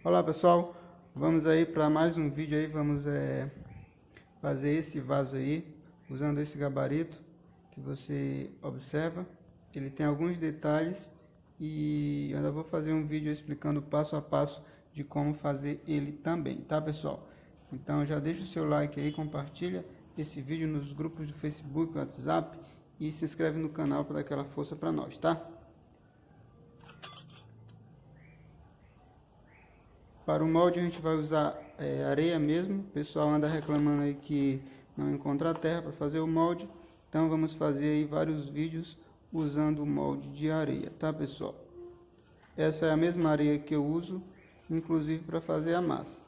Olá pessoal, vamos aí para mais um vídeo aí, vamos fazer esse vaso aí, usando esse gabarito que você observa. Ele tem alguns detalhes e eu ainda vou fazer um vídeo explicando passo a passo de como fazer ele também, tá pessoal? Então já deixa o seu like aí, compartilha esse vídeo nos grupos do Facebook, WhatsApp e se inscreve no canal para dar aquela força para nós, tá? Para o molde a gente vai usar areia mesmo. O pessoal anda reclamando aí que não encontra terra para fazer o molde. Então vamos fazer aí vários vídeos usando o molde de areia, tá pessoal? Essa é a mesma areia que eu uso, inclusive para fazer a massa.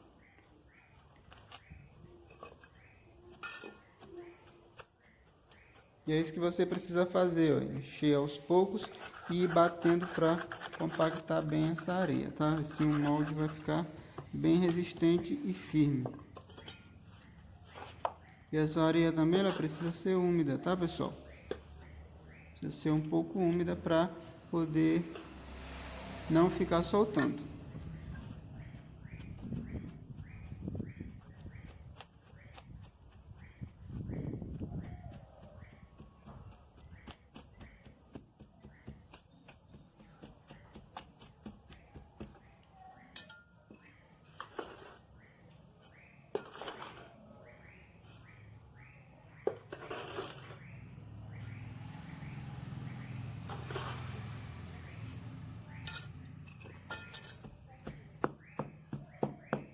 E é isso que você precisa fazer, ó, encher aos poucos e ir batendo para compactar bem essa areia, tá? Assim o molde vai ficar bem resistente e firme. E essa areia também ela precisa ser úmida, tá pessoal? Precisa ser um pouco úmida para poder não ficar soltando.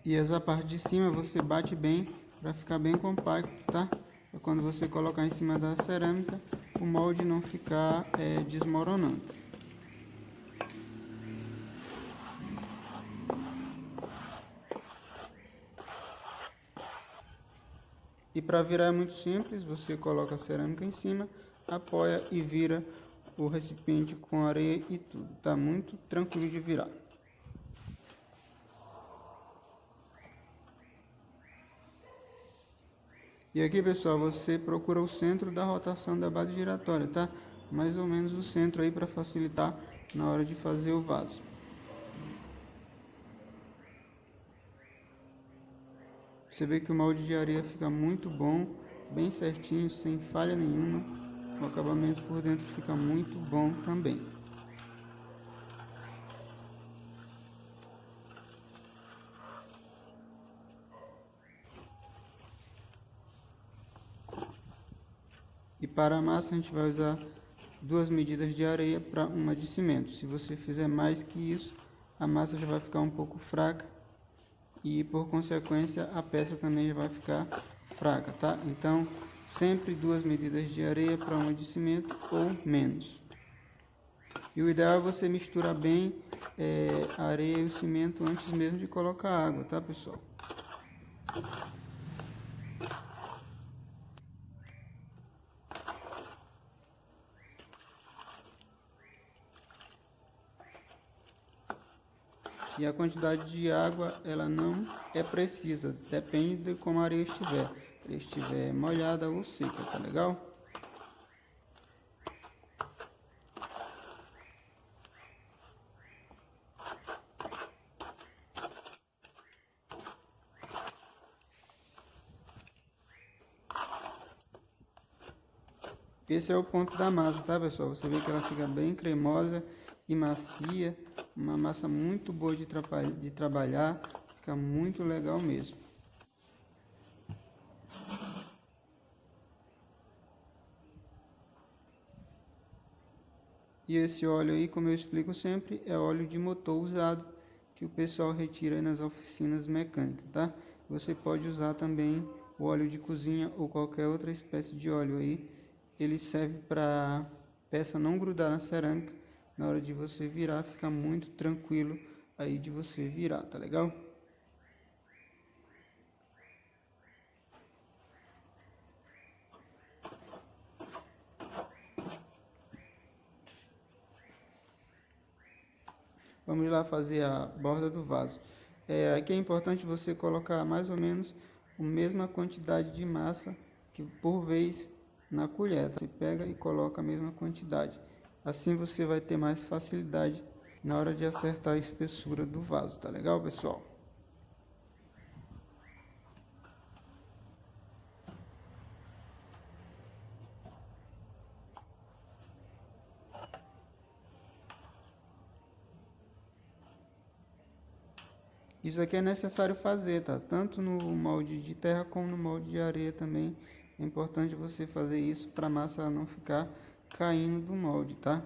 E essa parte de cima você bate bem para ficar bem compacto, tá? Pra quando você colocar em cima da cerâmica, o molde não ficar desmoronando. E para virar é muito simples, você coloca a cerâmica em cima, apoia e vira o recipiente com areia e tudo. Tá muito tranquilo de virar. E aqui pessoal, você procura o centro da rotação da base giratória, tá? Mais ou menos o centro aí para facilitar na hora de fazer o vaso. Você vê que o molde de areia fica muito bom, bem certinho, sem falha nenhuma. O acabamento por dentro fica muito bom também. E para a massa a gente vai usar 2 medidas de areia para uma de cimento. Se você fizer mais que isso, a massa já vai ficar um pouco fraca e por consequência a peça também já vai ficar fraca, tá? Então sempre 2 medidas de areia para uma de cimento ou menos. E o ideal é você misturar bem a areia e o cimento antes mesmo de colocar água, tá pessoal? E a quantidade de água, ela não é precisa, depende de como a areia estiver. Se ela estiver molhada ou seca, tá legal? Esse é o ponto da massa, tá pessoal? Você vê que ela fica bem cremosa e macia, uma massa muito boa de trabalhar, fica muito legal mesmo. E esse óleo aí, como eu explico sempre, é óleo de motor usado, que o pessoal retira aí nas oficinas mecânicas, tá? Você pode usar também o óleo de cozinha ou qualquer outra espécie de óleo aí. Ele serve para peça não grudar na cerâmica. Na hora de você virar, fica muito tranquilo aí de você virar, tá legal? Vamos lá fazer a borda do vaso. Aqui é importante você colocar mais ou menos a mesma quantidade de massa que por vez na colher. Tá? Você pega e coloca a mesma quantidade. Assim você vai ter mais facilidade na hora de acertar a espessura do vaso, tá legal, pessoal? Isso aqui é necessário fazer, tá? Tanto no molde de terra como no molde de areia também. É importante você fazer isso para a massa não ficar caindo do molde, tá?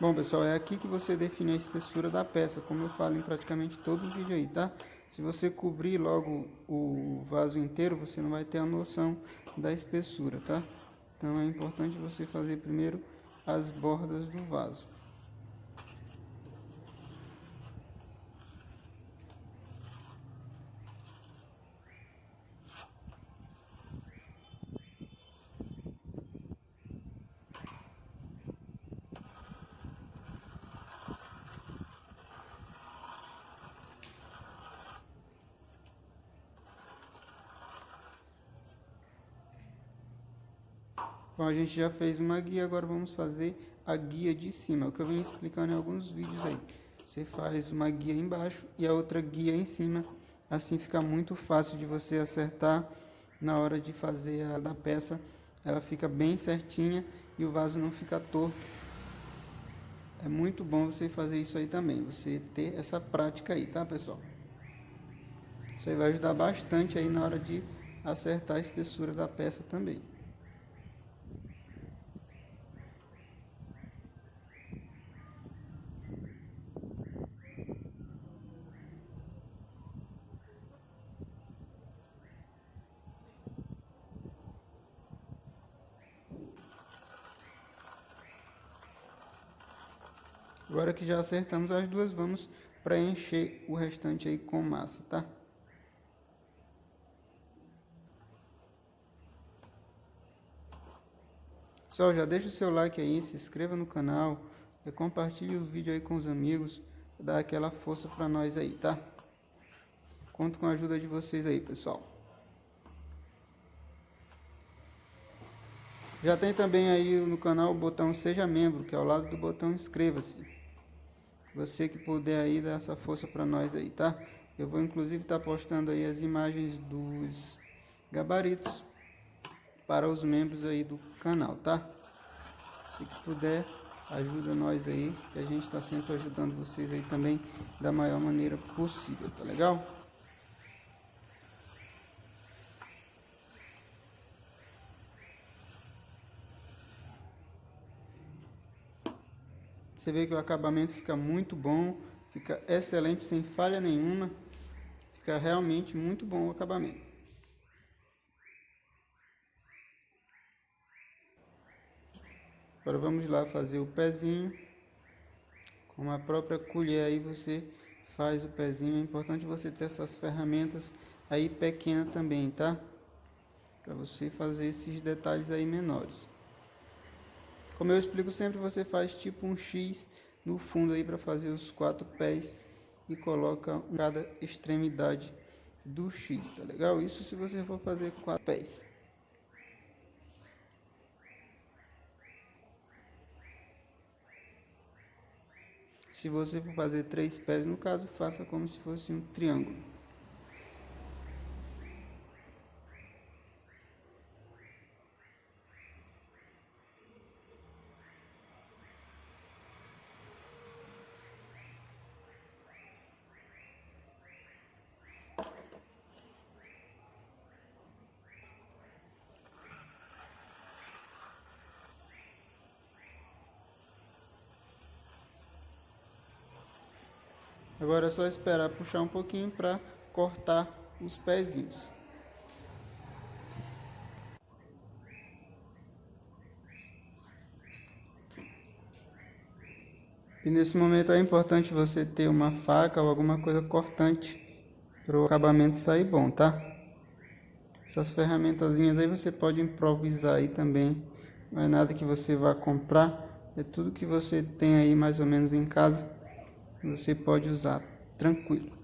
Bom, pessoal, é aqui que você define a espessura da peça, como eu falo em praticamente todo o vídeo aí, tá? Se você cobrir logo o vaso inteiro, você não vai ter a noção da espessura, tá? Então é importante você fazer primeiro as bordas do vaso. Bom, a gente já fez uma guia, agora vamos fazer a guia de cima, o que eu venho explicando em alguns vídeos aí. Você faz uma guia embaixo e a outra guia em cima, assim fica muito fácil de você acertar na hora de fazer a da peça. Ela fica bem certinha e o vaso não fica torto. É muito bom você fazer isso aí também, você ter essa prática aí, tá, pessoal? Isso aí vai ajudar bastante aí na hora de acertar a espessura da peça também. Agora que já acertamos as duas, vamos preencher o restante aí com massa, tá? Pessoal, já deixa o seu like aí, se inscreva no canal, compartilhe o vídeo aí com os amigos, dá aquela força pra nós aí, tá? Conto com a ajuda de vocês aí, pessoal. Já tem também aí no canal o botão Seja Membro, que é ao lado do botão Inscreva-se. Você que puder aí dar essa força para nós aí, tá? Eu vou inclusive estar postando aí as imagens dos gabaritos para os membros aí do canal, tá? Se que puder, ajuda nós aí, que a gente está sempre ajudando vocês aí também da maior maneira possível, tá legal? Você vê que o acabamento fica muito bom, fica excelente, sem falha nenhuma, fica realmente muito bom o acabamento. Agora vamos lá fazer o pezinho. Com a própria colher aí você faz o pezinho. É importante você ter essas ferramentas aí pequenas também, tá? Para você fazer esses detalhes aí menores. Como eu explico sempre, você faz tipo um X no fundo aí para fazer os 4 pés e coloca em cada extremidade do X, tá legal? Isso se você for fazer 4 pés. Se você for fazer 3 pés, no caso, faça como se fosse um triângulo. Agora é só esperar puxar um pouquinho para cortar os pezinhos. E nesse momento é importante você ter uma faca ou alguma coisa cortante para o acabamento sair bom, tá? Essas ferramentazinhas aí você pode improvisar aí também. Não é nada que você vá comprar, é tudo que você tem aí mais ou menos em casa. Você pode usar tranquilo.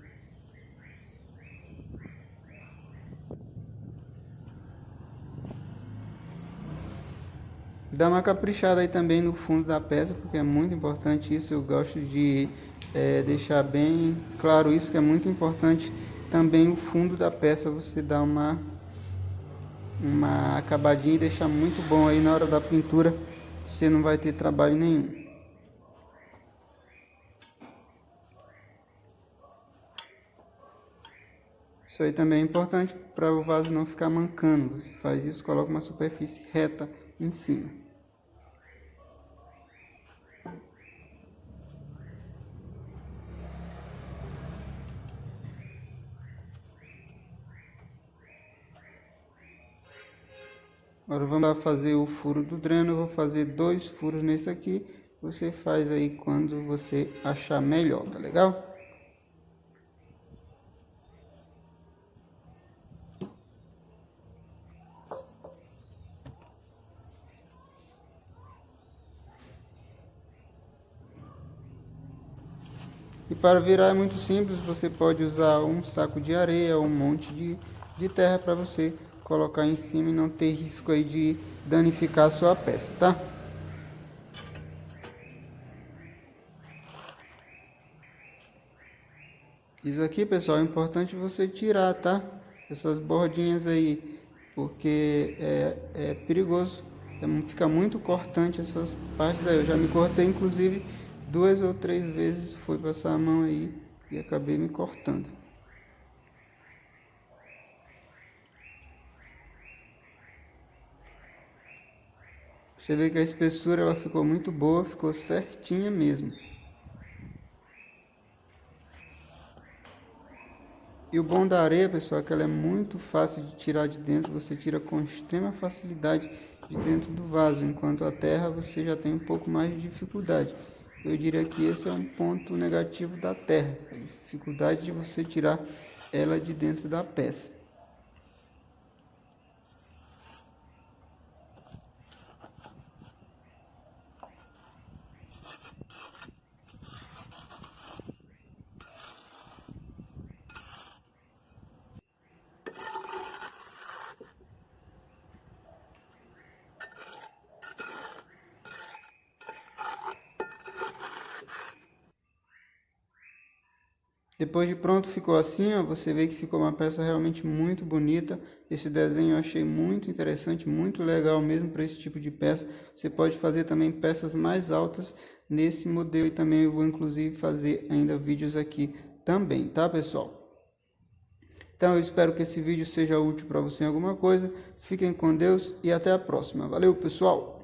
Dá uma caprichada aí também no fundo da peça, porque é muito importante isso. Eu gosto de deixar bem claro isso, que é muito importante. Também o fundo da peça você dá uma acabadinha e deixar muito bom aí na hora da pintura. Você não vai ter trabalho nenhum. Isso aí também é importante para o vaso não ficar mancando. Você faz isso, coloca uma superfície reta em cima. Agora vamos lá fazer o furo do dreno. Eu vou fazer 2 furos nesse aqui. Você faz aí quando você achar melhor, tá legal? E para virar é muito simples, você pode usar um saco de areia ou um monte de terra para você colocar em cima e não ter risco aí de danificar a sua peça, tá? Isso aqui, pessoal, é importante você tirar, tá? Essas bordinhas aí, porque é perigoso, fica muito cortante essas partes aí. Eu já me cortei, inclusive, 2 ou 3 vezes, fui passar a mão aí e acabei me cortando. Você vê que a espessura ela ficou muito boa, ficou certinha mesmo. E o bom da areia, pessoal, é que ela é muito fácil de tirar de dentro, você tira com extrema facilidade de dentro do vaso, enquanto a terra você já tem um pouco mais de dificuldade. Eu diria que esse é um ponto negativo da terra, a dificuldade de você tirar ela de dentro da peça. Depois de pronto ficou assim, ó, você vê que ficou uma peça realmente muito bonita. Esse desenho eu achei muito interessante, muito legal mesmo para esse tipo de peça. Você pode fazer também peças mais altas nesse modelo e também eu vou inclusive fazer ainda vídeos aqui também, tá, pessoal? Então eu espero que esse vídeo seja útil para você em alguma coisa. Fiquem com Deus e até a próxima. Valeu, pessoal!